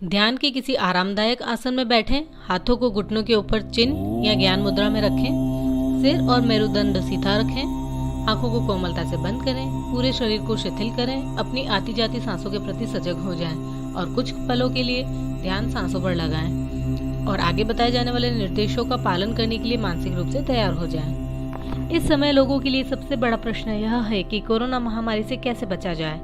ध्यान के किसी आरामदायक आसन में बैठें, हाथों को घुटनों के ऊपर चिन्ह या ज्ञान मुद्रा में रखें, सिर और मेरुदंड सीधा रखें, आंखों को कोमलता से बंद करें, पूरे शरीर को शिथिल करें, अपनी आती जाती सांसों के प्रति सजग हो जाएं और कुछ पलों के लिए ध्यान सांसों पर लगाएं और आगे बताए जाने वाले निर्देशों का पालन करने के लिए मानसिक रूप से तैयार हो जाएं। इस समय लोगों के लिए सबसे बड़ा प्रश्न यह है कि कोरोना महामारी से कैसे बचा जाए,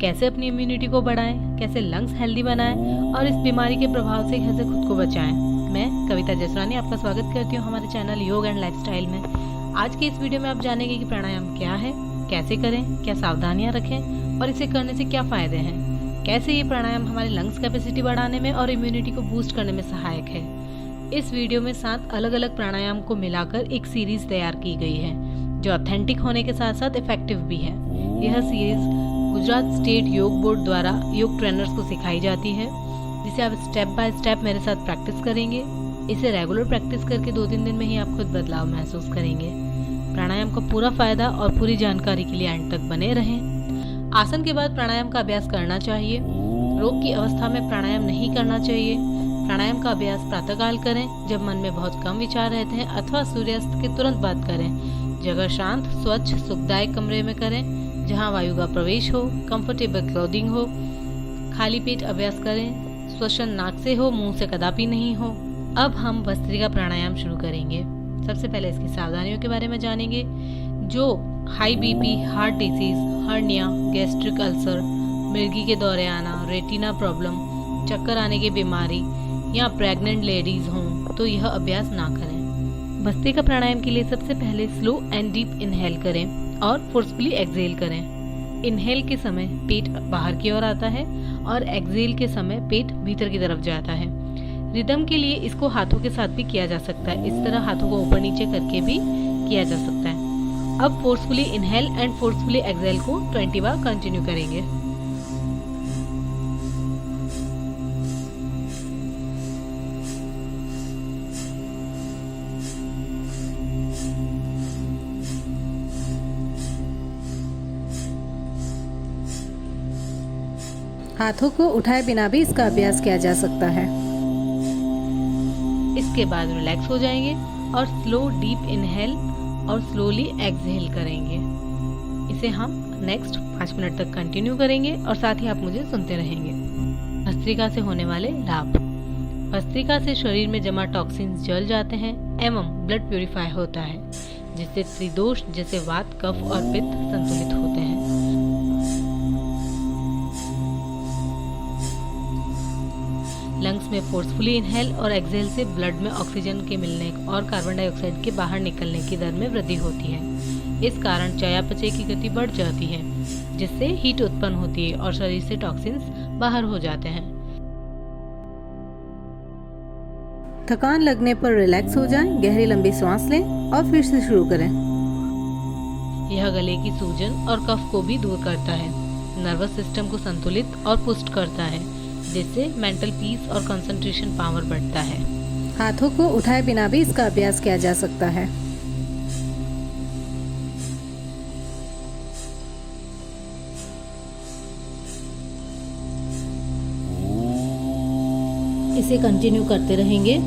कैसे अपनी इम्यूनिटी को बढ़ाएं, कैसे लंग्स हेल्दी बनाएं और इस बीमारी के प्रभाव से कैसे खुद को बचाएं। मैं कविता जसरानी आपका स्वागत करती हूं हमारे चैनल योग एंड लाइफस्टाइल में। आज के इस वीडियो में आप जानेंगे कि प्राणायाम क्या है, कैसे करें, क्या सावधानियां रखें और इसे करने से क्या फायदे हैं, कैसे ये प्राणायाम हमारे लंग्स कैपेसिटी बढ़ाने में और इम्यूनिटी को बूस्ट करने में सहायक है। इस वीडियो में 7 अलग अलग प्राणायाम को मिलाकर एक सीरीज तैयार की गई है जो ऑथेंटिक होने के साथ साथ इफेक्टिव भी है। यह सीरीज गुजरात स्टेट योग बोर्ड द्वारा योग ट्रेनर्स को सिखाई जाती है, जिसे आप स्टेप बाय स्टेप मेरे साथ प्रैक्टिस करेंगे। इसे रेगुलर प्रैक्टिस करके 2-3 दिन में ही आप खुद बदलाव महसूस करेंगे। प्राणायाम का पूरा फायदा और पूरी जानकारी के लिए अंत तक बने रहें। आसन के बाद प्राणायाम का अभ्यास करना चाहिए। रोग की अवस्था में प्राणायाम नहीं करना चाहिए। प्राणायाम का अभ्यास प्रातःकाल करें जब मन में बहुत कम विचार रहते हैं, अथवा सूर्यास्त के तुरंत बाद करें। जगह शांत, स्वच्छ, सुखदायक कमरे में करें जहां वायु का प्रवेश हो, कंफर्टेबल क्लोथिंग हो। खाली पेट अभ्यास करें, श्वसन नाक से हो, मुंह से कदापि नहीं हो। अब हम भस्त्रिका प्राणायाम शुरू करेंगे। सबसे पहले इसकी सावधानियों के बारे में जानेंगे। जो high BP, heart disease, hernia, gastric ulcer, मिर्गी के दौरे आना, रेटिना प्रॉब्लम, चक्कर आने की बीमारी या प्रेग्नेंट लेडीज हों तो यह अभ्यास ना करें। भस्त्रिका प्राणायाम के लिए सबसे पहले स्लो एंड डीप इनहेल करें और फोर्सफुली एक्सहेल करें। इनहेल के समय पेट बाहर की ओर आता है और एक्सहेल के समय पेट भीतर की तरफ जाता है। रिदम के लिए इसको हाथों के साथ भी किया जा सकता है। इस तरह हाथों को ऊपर नीचे करके भी किया जा सकता है। अब forcefully inhale and forcefully exhale को 20 बार कंटिन्यू करेंगे। हाथों को उठाए बिना भी इसका अभ्यास किया जा सकता है। इसके बाद रिलैक्स हो जाएंगे और स्लो डीप इनहेल और स्लोली एक्सहेल करेंगे। इसे हम नेक्स्ट 5 मिनट तक कंटिन्यू करेंगे और साथ ही आप मुझे सुनते रहेंगे। भस्त्रिका से होने वाले लाभ। भस्त्रिका से शरीर में जमा टॉक्सिन्स जल जाते हैं एवं ब्लड प्यूरिफाई होता है, जिससे त्रिदोष जैसे वात, कफ और पित्त संतुलित होते हैं। लंग्स में फोर्सफुली इनहेल और एक्सहेल से ब्लड में ऑक्सीजन के मिलने और कार्बन डाइऑक्साइड के बाहर निकलने की दर में वृद्धि होती है। इस कारण चयापचय की गति बढ़ जाती है, जिससे हीट उत्पन्न होती है और शरीर से टॉक्सिन्स बाहर हो जाते हैं। थकान लगने पर रिलैक्स हो जाएं, गहरी लंबी सांस लें और फिर से शुरू करें। यह गले की सूजन और कफ को भी दूर करता है, नर्वस सिस्टम को संतुलित और पुष्ट करता है, जिससे मेंटल पीस और कंसंट्रेशन पावर बढ़ता है। हाथों को उठाए बिना भी इसका अभ्यास किया जा सकता है। इसे कंटिन्यू करते रहेंगे।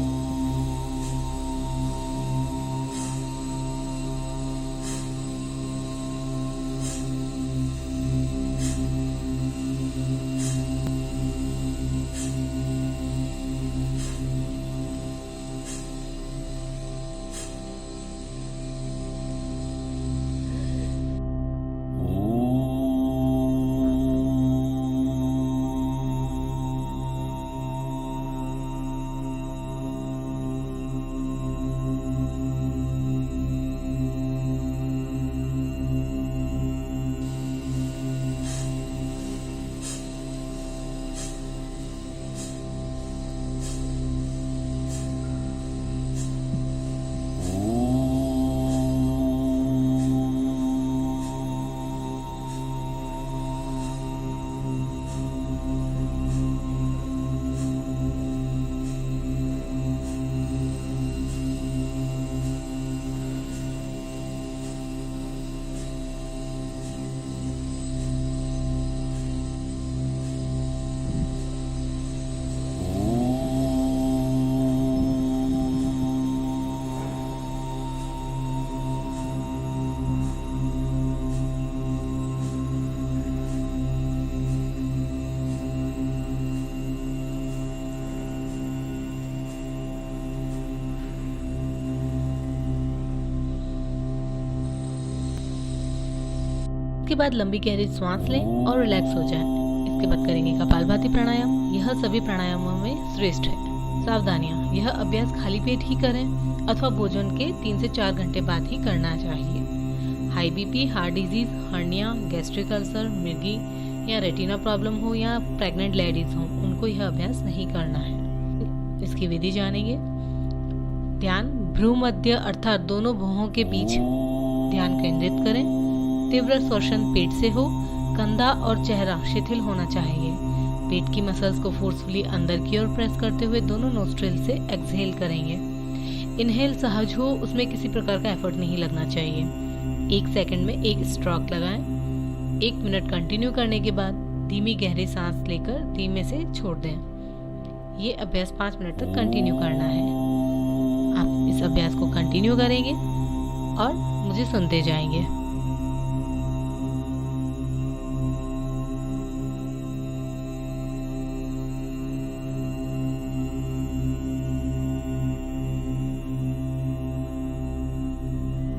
इसके बाद लंबी गहरी सांस लें और रिलैक्स हो जाएं। इसके बाद करेंगे कपालभाति प्राणायाम। यह सभी प्राणायामों में श्रेष्ठ है। सावधानियां, यह अभ्यास खाली पेट ही करें अथवा भोजन के 3 से 4 घंटे बाद ही करना चाहिए। High BP, heart disease, hernia, gastric ulcer, मिर्गी या रेटिना प्रॉब्लम हो या प्रेग्नेंट लेडीज हो, उनको यह अभ्यास नहीं करना है। इसकी विधि जानेंगे। ध्यान भ्रू मध्य अर्थात दोनों भुवों के बीच ध्यान केंद्रित करें। तीव्र श्वसन पेट से हो। कंधा और चेहरा शिथिल होना चाहिए। पेट की मसल्स को फोर्सफुली अंदर की ओर प्रेस करते हुए दोनों नोस्ट्रिल से एक्सहेल करेंगे। इनहेल सहज हो, उसमें किसी प्रकार का एफर्ट नहीं लगना चाहिए। 1 सेकंड में 1 स्ट्रोक लगाएं। 1 मिनट कंटिन्यू करने के बाद धीमी गहरी सांस लेकर धीमे से छोड़ दें। ये अभ्यास 5 मिनट तक कंटिन्यू करना है। आप इस अभ्यास को कंटिन्यू करेंगे और मुझे सुनते जाएंगे।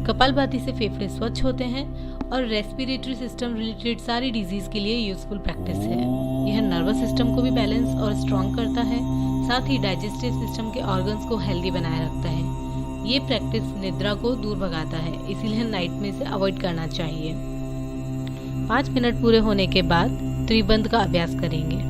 कपालभाति से फेफड़े स्वच्छ होते हैं और रेस्पिरेटरी सिस्टम रिलेटेड सारी डिजीज के लिए यूजफुल प्रैक्टिस है। यह नर्वस सिस्टम को भी बैलेंस और स्ट्रॉन्ग करता है, साथ ही डाइजेस्टिव सिस्टम के ऑर्गन्स को हेल्दी बनाए रखता है। ये प्रैक्टिस निद्रा को दूर भगाता है, इसीलिए नाइट में इसे अवॉइड करना चाहिए। 5 मिनट पूरे होने के बाद त्रिबंध का अभ्यास करेंगे।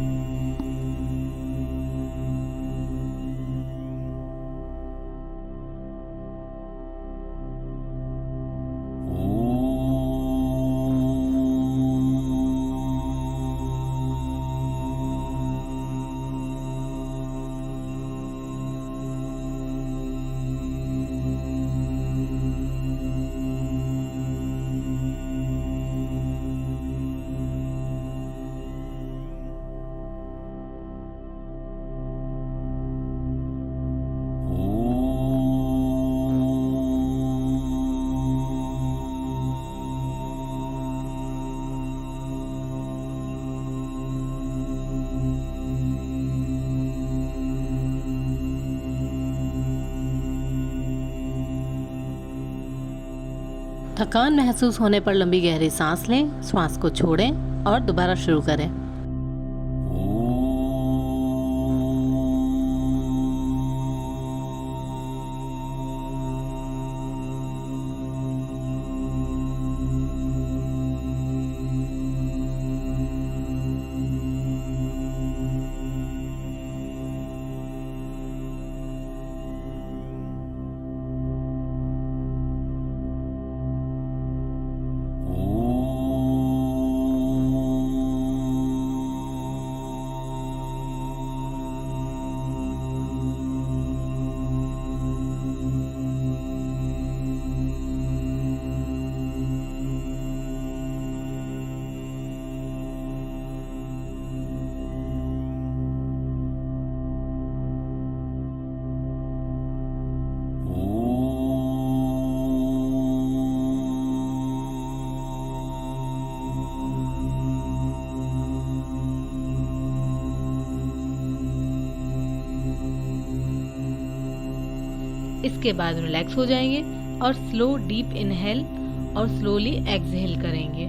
थकान महसूस होने पर लंबी गहरी सांस लें, श्वास को छोड़ें और दोबारा शुरू करें। इसके बाद रिलैक्स हो जाएंगे और स्लो डीप इनहेल और स्लोली एक्सहेल करेंगे।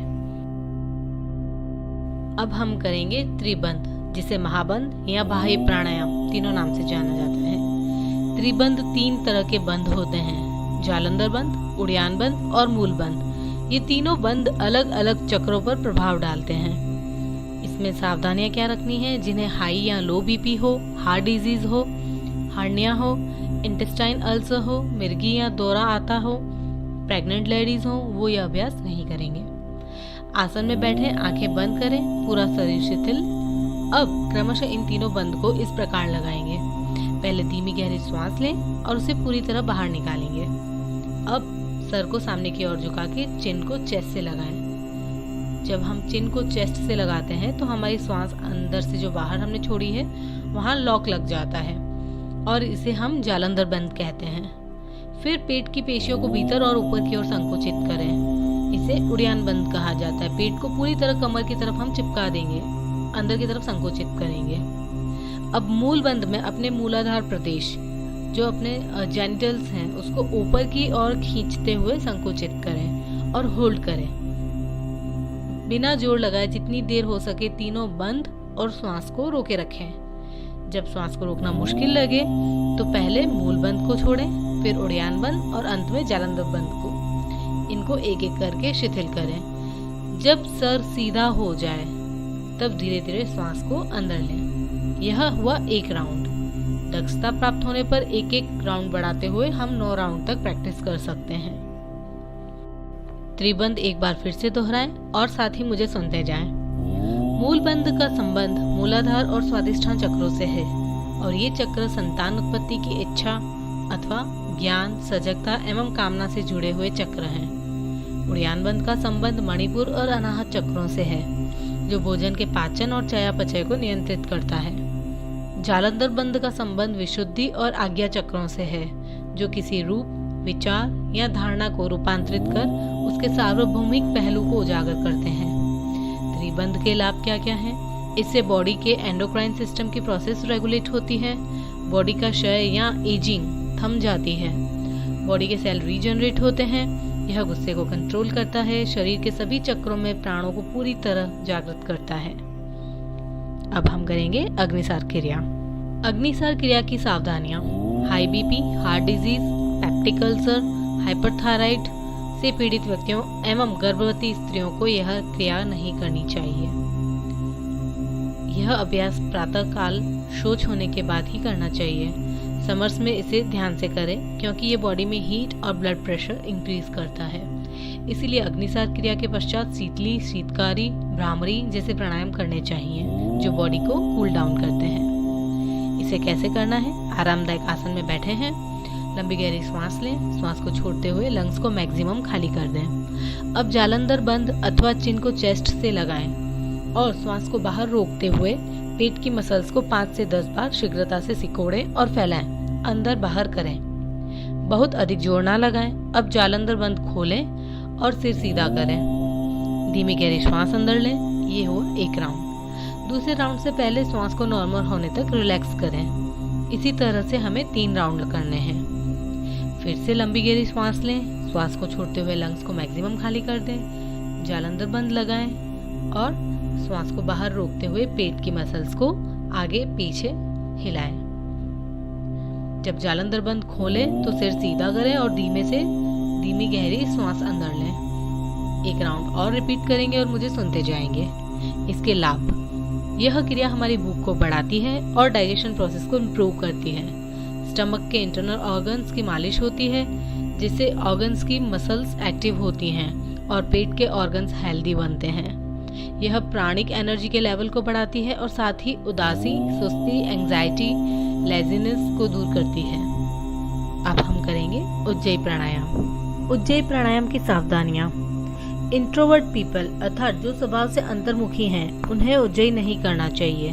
अब हम करेंगे त्रिबंध, जिसे महाबंध या बाह्य प्राणायाम तीनों नाम से जाना जाता है। त्रिबंध 3 तरह के बंध होते हैं, जालंधर बंध, उड़ियान बंध और मूल बंध। ये तीनों बंध अलग अलग चक्रों पर प्रभाव डालते हैं। इसमें सावधानियां क्या रखनी है? जिन्हें हाई या लो बीपी हो, हार्ट डिजीज हो, हर्निया हो, इंटेस्टाइन अल्सर हो, मिर्गी या दौरा आता हो, प्रेग्नेंट लेडीज हो, वो यह अभ्यास नहीं करेंगे। आसन में बैठे, आंखें बंद करें, पूरा शरीर शिथिल। अब क्रमशः इन तीनों बंद को इस प्रकार लगाएंगे। पहले धीमी गहरी श्वास लें और उसे पूरी तरह बाहर निकालेंगे। अब सर को सामने की ओर झुका के चिन को चेस्ट से लगाएं। जब हम चिन को चेस्ट से लगाते हैं तो हमारी श्वास अंदर से जो बाहर हमने छोड़ी है वहाँ लॉक लग जाता है और इसे हम जालंधर बंद कहते हैं। फिर पेट की पेशियों को भीतर और ऊपर की ओर संकुचित करें, इसे उड़ियान बंद कहा जाता है। पेट को पूरी तरह कमर की तरफ हम चिपका देंगे, अंदर की तरफ संकुचित करेंगे। अब मूल बंद में अपने मूलाधार प्रदेश, जो अपने जेनिटल्स हैं, उसको ऊपर की ओर खींचते हुए संकुचित करें और होल्ड करें। बिना जोर लगाए जितनी देर हो सके तीनों बंद और श्वास को रोके रखें। जब श्वास को रोकना मुश्किल लगे तो पहले मूल बंद को छोड़ें, फिर उड़ियान बंद और अंत में जालंधर बंद को। इनको एक एक करके शिथिल करें। जब सर सीधा हो जाए तब धीरे धीरे श्वास को अंदर लें। यह हुआ एक राउंड। दक्षता प्राप्त होने पर एक एक राउंड बढ़ाते हुए हम 9 राउंड तक प्रैक्टिस कर सकते हैं। त्रिबंध एक बार फिर से दोहराएं और साथ ही मुझे सुनते जाएं। मूल बंध का संबंध मूलाधार और स्वादिष्ठान चक्रों से है और ये चक्र संतान उत्पत्ति की इच्छा अथवा ज्ञान, सजगता एवं कामना से जुड़े हुए चक्र हैं। उड़ियान बंध का संबंध मणिपुर और अनाहत चक्रों से है जो भोजन के पाचन और चयापचय को नियंत्रित करता है। जालंधर बंध का संबंध विशुद्धि और आज्ञा चक्रों से है जो किसी रूप, विचार या धारणा को रूपांतरित कर उसके सार्वभौमिक पहलू को उजागर करते हैं। त्रिबंध के लाभ क्या क्या हैं? इससे बॉडी के एंडोक्राइन सिस्टम की प्रोसेस रेगुलेट होती है, बॉडी का क्षय या एजिंग थम जाती है, बॉडी के सेल रीजनरेट होते हैं, यह गुस्से को कंट्रोल करता है, शरीर के सभी चक्रों में प्राणों को पूरी तरह जागृत करता है। अब हम करेंगे अग्निसार क्रिया। अग्निसार क्रिया की सावधानियां। High BP, heart disease, peptic ulcer, hyperthyroid से पीड़ित व्यक्तियों एवं गर्भवती स्त्रियों को यह क्रिया नहीं करनी चाहिए। यह अभ्यास प्रातः काल शौच होने के बाद ही करना चाहिए। समर्स में इसे ध्यान से करें क्योंकि ये बॉडी में हीट और ब्लड प्रेशर इंक्रीज करता है। इसीलिए अग्निसार क्रिया के पश्चात शीतली, शीतकारी, भ्रामरी जैसे प्राणायाम करने चाहिए जो बॉडी को कूल डाउन करते हैं। इसे कैसे करना है? आरामदायक आसन में बैठे हैं, लंबी गहरी सांस लें, श्वास को छोड़ते हुए लंग्स को मैक्सिमम खाली कर दें। अब जालंधर बंद अथवा चिन्ह को चेस्ट से लगाएं और श्वास को बाहर रोकते हुए पेट की मसल्स को 5 से 10 बार शीघ्रता से सिकोड़ें और फैलाएं, अंदर बाहर करें। बहुत अधिक जोर ना लगाएं। अब जालंधर बंद खोलें और सिर सीधा करें। धीमी गहरी श्वास अंदर लें। ये हुआ एक राउंड। दूसरे राउंड से पहले श्वास को नॉर्मल होने तक रिलैक्स करें। इसी तरह से हमें 3 राउंड करने हैं। फिर से लंबी गहरी सांस लें, श्वास को छोड़ते हुए लंग्स को मैक्सिमम खाली कर दें, जालंधर बंद लगाएं और श्वास को बाहर रोकते हुए पेट की मसल्स को आगे पीछे हिलाएं। जब जालंधर बंद खोलें तो सिर सीधा करें और धीमी गहरी सांस अंदर लें। एक राउंड और रिपीट करेंगे और मुझे सुनते जाएंगे। इसके लाभ। यह क्रिया हमारी भूख को बढ़ाती है और डाइजेशन प्रोसेस को इम्प्रूव करती है। स्टमक के इंटरनल ऑर्गन्स की मालिश होती है जिससे ऑर्गन्स की मसल्स एक्टिव होती हैं और पेट के ऑर्गन्स हेल्दी बनते हैं। यह प्राणिक एनर्जी के लेवल को बढ़ाती है और साथ ही उदासी, सुस्ती, एंजाइटी, लेजीनेस को दूर करती है। अब हम करेंगे उज्जयी प्राणायाम। उज्जयी प्राणायाम की सावधानियां। इंट्रोवर्ट पीपल अर्थात जो स्वभाव से अंतर्मुखी हैं उन्हें उज्जयी नहीं करना चाहिए।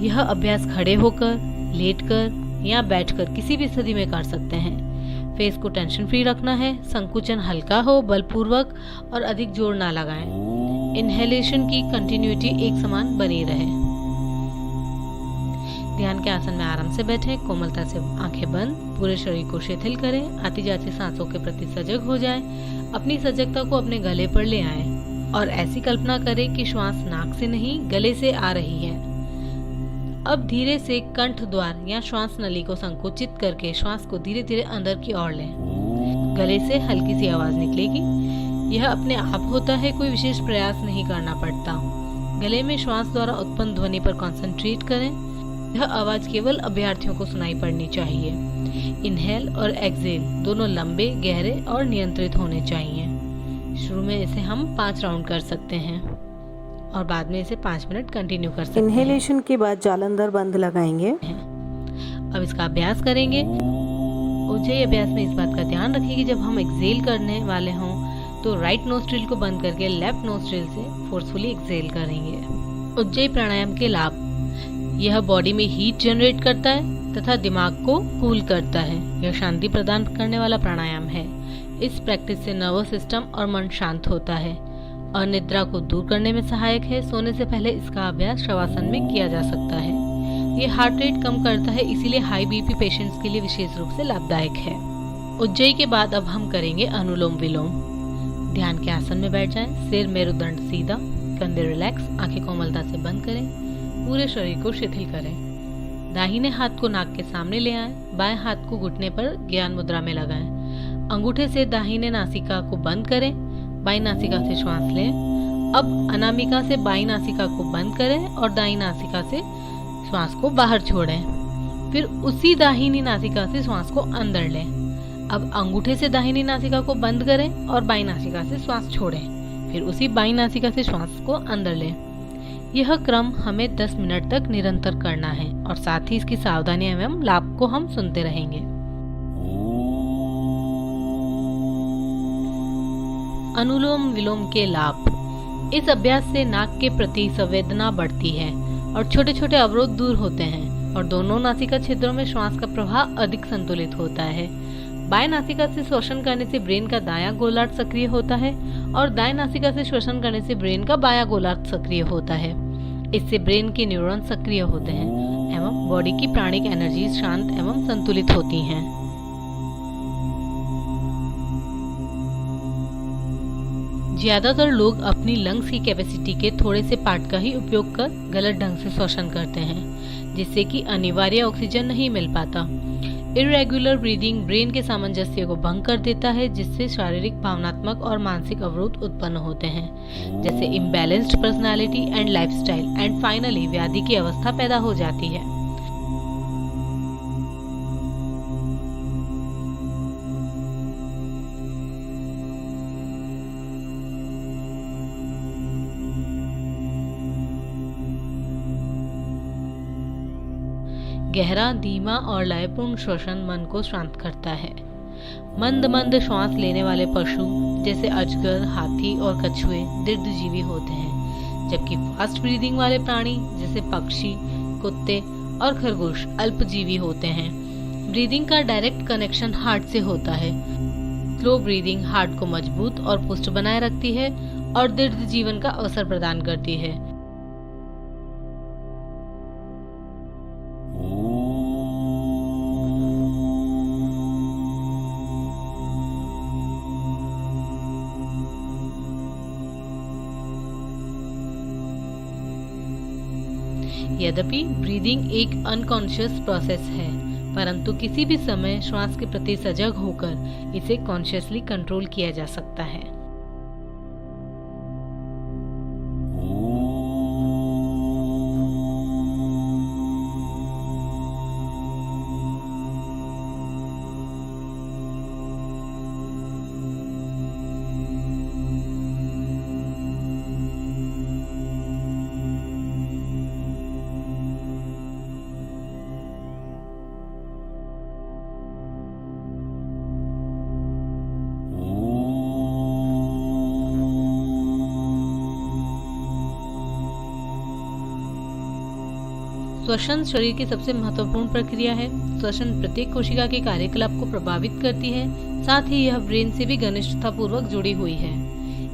यह अभ्यास खड़े होकर, लेटकर या बैठकर किसी भी स्थिति में कर सकते हैं। फेस को टेंशन फ्री रखना है, संकुचन हल्का हो, बलपूर्वक और अधिक जोर ना लगाएं। इनहेलेशन की कंटिन्यूटी एक समान बनी रहे। ध्यान के आसन में आराम से बैठें, कोमलता से आंखें बंद, पूरे शरीर को शिथिल करें, आती जाती सांसों के प्रति सजग हो जाएं, अपनी सजगता को अपने गले पर ले आएं और ऐसी कल्पना करें कि श्वास नाक से नहीं गले से आ रही है। अब धीरे से कंठ द्वार या श्वास नली को संकुचित करके श्वास को धीरे धीरे अंदर की ओर लें। गले से हल्की सी आवाज निकलेगी। यह अपने आप होता है, कोई विशेष प्रयास नहीं करना पड़ता। गले में श्वास द्वारा उत्पन्न ध्वनि पर कंसंट्रेट करें। यह आवाज केवल अभ्यर्थियों को सुनाई पड़नी चाहिए। इनहेल और एक्सहेल दोनों लंबे, गहरे और नियंत्रित होने चाहिए। शुरू में इसे हम 5 राउंड कर सकते हैं और बाद में इसे 5 मिनट कंटिन्यू कर सकते हैं। इनहेलेशन के बाद जालंधर बंद लगाएंगे। अब इसका अभ्यास करेंगे। उज्जयी अभ्यास में इस बात का ध्यान रखें कि जब हम एक्सहेल करने वाले हों तो राइट नोस्ट्रिल को बंद करके लेफ्ट नोस्ट्रिल से फोर्सफुली एक्सहेल करेंगे। उज्जयी प्राणायाम के लाभ। यह बॉडी में हीट जनरेट करता है तथा दिमाग को कूल करता है। यह शांति प्रदान करने वाला प्राणायाम है। इस प्रैक्टिस से नर्वस सिस्टम और मन शांत होता है और निद्रा को दूर करने में सहायक है। सोने से पहले इसका अभ्यास शवासन में किया जा सकता है। ये हार्ट रेट कम करता है, इसीलिए हाई बीपी पेशेंट्स के लिए विशेष रूप से लाभदायक है। उज्जयी के बाद अब हम करेंगे अनुलोम विलोम। ध्यान के आसन में बैठ जाएं, सिर मेरुदंड सीधा, कंधे रिलैक्स, आंखें कोमलता से बंद करें, पूरे शरीर को शिथिल करें। दाहिने हाथ को नाक के सामने ले आएं, बाएं हाथ को घुटने पर ज्ञान मुद्रा में लगाएं। अंगूठे से दाहिने नासिका को बंद करें, बाईं नासिका से श्वास लें। अब अनामिका से बाईं नासिका को बंद करें और दाईं नासिका से श्वास को बाहर छोड़ें। फिर उसी दाहिनी नासिका से श्वास को अंदर लें। अब अंगूठे से दाहिनी नासिका को बंद करें और बाईं नासिका से श्वास छोड़ें। फिर उसी बाईं नासिका से श्वास को अंदर लें। यह क्रम हमें 10 मिनट तक निरंतर करना है और साथ ही इसकी सावधानियां एवं लाभ को हम सुनते रहेंगे। अनुलोम विलोम के लाभ। इस अभ्यास से नाक के प्रति संवेदना बढ़ती है और छोटे छोटे अवरोध दूर होते हैं और दोनों नासिका छिद्रों में श्वास का प्रवाह अधिक संतुलित होता है। बाएं नासिका से श्वसन करने से ब्रेन का दायां गोलार्ध सक्रिय होता है और दाएं नासिका से श्वसन करने से ब्रेन का बायां गोलार्ध सक्रिय होता है। इससे ब्रेन के न्यूरॉन सक्रिय होते हैं एवं बॉडी की प्राणिक एनर्जी शांत एवं संतुलित होती हैं। ज्यादातर लोग अपनी लंग्स की कैपेसिटी के थोड़े से पार्ट का ही उपयोग कर गलत ढंग से श्वसन करते हैं, जिससे कि अनिवार्य ऑक्सीजन नहीं मिल पाता। इरेगुलर ब्रीदिंग ब्रेन के सामंजस्य को भंग कर देता है, जिससे शारीरिक, भावनात्मक और मानसिक अवरोध उत्पन्न होते हैं, जैसे imbalanced personality and lifestyle and finally व्याधि की अवस्था पैदा हो जाती है। गहरा, धीमा और लयपूर्ण श्वसन मन को शांत करता है। मंद मंद श्वास लेने वाले पशु जैसे अजगर, हाथी और कछुए दीर्घजीवी होते हैं, जबकि फास्ट ब्रीदिंग वाले प्राणी जैसे पक्षी, कुत्ते और खरगोश अल्पजीवी होते हैं। ब्रीदिंग का डायरेक्ट कनेक्शन हार्ट से होता है। स्लो ब्रीदिंग हार्ट को मजबूत और पुष्ट बनाए रखती है और दीर्घ जीवन का अवसर प्रदान करती है। यद्यपि ब्रीदिंग एक अनकॉन्शियस प्रोसेस है, परंतु किसी भी समय श्वास के प्रति सजग होकर इसे कॉन्शियसली कंट्रोल किया जा सकता है। श्वसन शरीर की सबसे महत्वपूर्ण प्रक्रिया है। श्वसन प्रत्येक कोशिका के कार्यकलाप को प्रभावित करती है, साथ ही यह ब्रेन से भी घनिष्ठतापूर्वक जुड़ी हुई है।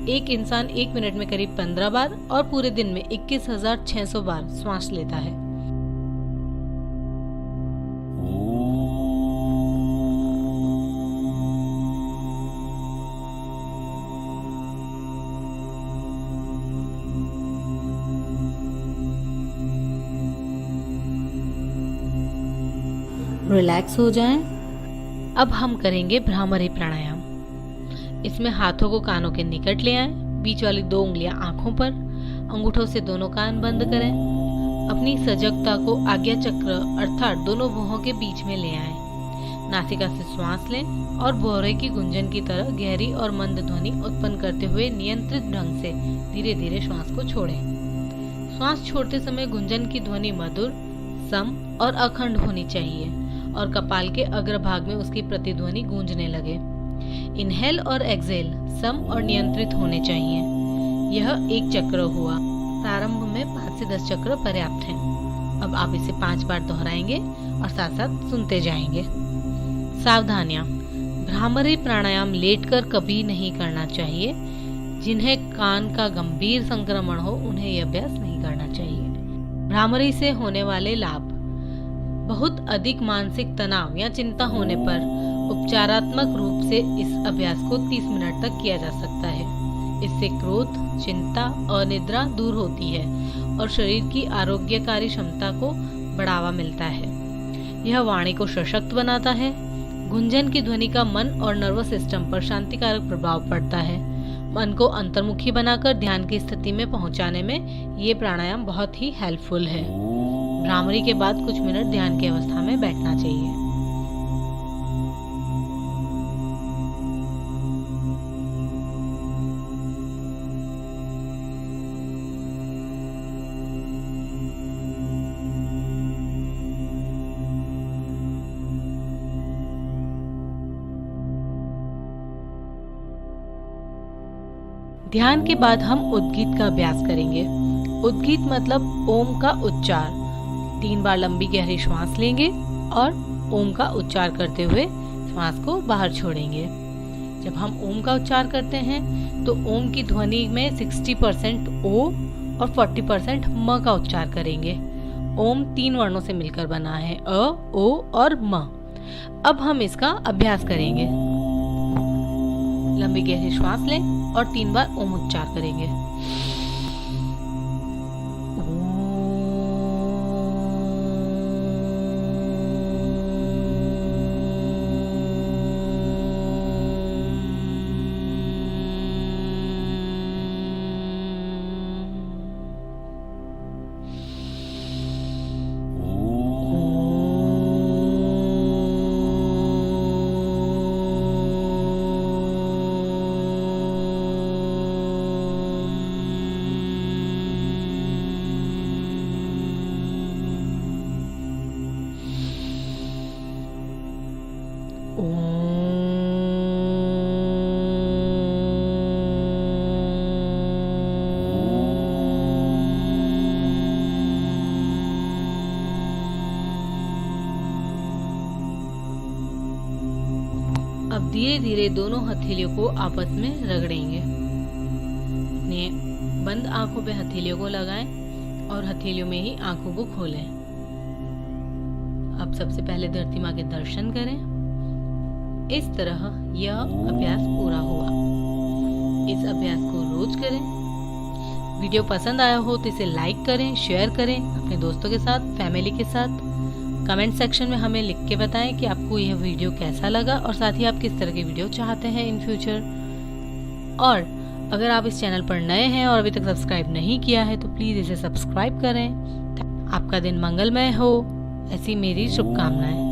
एक इंसान 1 मिनट में करीब 15 बार और पूरे दिन में 21,600 बार श्वास लेता है। रिलैक्स हो जाएं। अब हम करेंगे भ्रामरी प्राणायाम। इसमें हाथों को कानों के निकट ले आएं, बीच वाली 2 उंगलियां आंखों पर, अंगूठों से दोनों कान बंद करें। अपनी सजगता को आज्ञा चक्र अर्थात दोनों भुवों के बीच में ले आएं। नासिका से श्वास लें और भौरे की गुंजन की तरह गहरी और मंद ध्वनि उत्पन्न करते हुए नियंत्रित ढंग से धीरे धीरे श्वास को छोड़ें। श्वास छोड़ते समय गुंजन की ध्वनि मधुर, सम और अखंड होनी चाहिए और कपाल के अग्रभाग में उसकी प्रतिध्वनि गूंजने लगे। इनहेल और एक्सहेल सम और नियंत्रित होने चाहिए। यह एक चक्र हुआ। प्रारंभ में 5 से 10 चक्र पर्याप्त हैं। अब आप इसे 5 बार दोहराएंगे और साथ साथ सुनते जाएंगे। सावधानियां। भ्रामरी प्राणायाम लेटकर कभी नहीं करना चाहिए। जिन्हें कान का गंभीर संक्रमण हो उन्हें यह अभ्यास नहीं करना चाहिए। भ्रामरी से होने वाले लाभ। बहुत अधिक मानसिक तनाव या चिंता होने पर उपचारात्मक रूप से इस अभ्यास को 30 मिनट तक किया जा सकता है। इससे क्रोध, चिंता, अनिद्रा दूर होती है और शरीर की आरोग्यकारी क्षमता को बढ़ावा मिलता है। यह वाणी को सशक्त बनाता है। गुंजन की ध्वनि का मन और नर्वस सिस्टम पर शांतिकारक प्रभाव पड़ता है। मन को अंतर्मुखी बनाकर ध्यान की स्थिति में पहुंचाने में ये प्राणायाम बहुत ही हेल्पफुल है। भ्रामरी के बाद कुछ मिनट ध्यान की अवस्था में बैठना चाहिए। ध्यान के बाद हम उद्गीत का अभ्यास करेंगे। उद्गीत मतलब ओम का उच्चार। 3 बार लंबी गहरी श्वास लेंगे और ओम का उच्चार करते हुए श्वास को बाहर छोड़ेंगे। जब हम ओम का उच्चार करते हैं तो ओम की ध्वनि में 60% ओ और 40% म का उच्चार करेंगे। ओम 3 वर्णों से मिलकर बना है, अ, ओ और म। अब हम इसका अभ्यास करेंगे। लंबी गहरी श्वास लें और 3 बार ओम उच्चार करेंगे। अब धीरे धीरे दोनों हथेलियों को आपस में रगड़ेंगे। अपने बंद आंखों पे हथेलियों को लगाएं और हथेलियों में ही आंखों को खोलें। अब सबसे पहले धरती माँ के दर्शन करें। इस तरह यह अभ्यास पूरा हुआ। इस अभ्यास को रोज करें। वीडियो पसंद आया हो तो इसे लाइक करें, शेयर करें अपने दोस्तों के साथ, फैमिली के साथ। कमेंट सेक्शन में हमें लिख के बताएं कि आपको यह वीडियो कैसा लगा और साथ ही आप किस तरह की वीडियो चाहते हैं इन फ्यूचर। और अगर आप इस चैनल पर नए हैं और अभी तक सब्सक्राइब नहीं किया है तो प्लीज़ इसे सब्सक्राइब करें। आपका दिन मंगलमय हो, ऐसी मेरी शुभकामनाएं।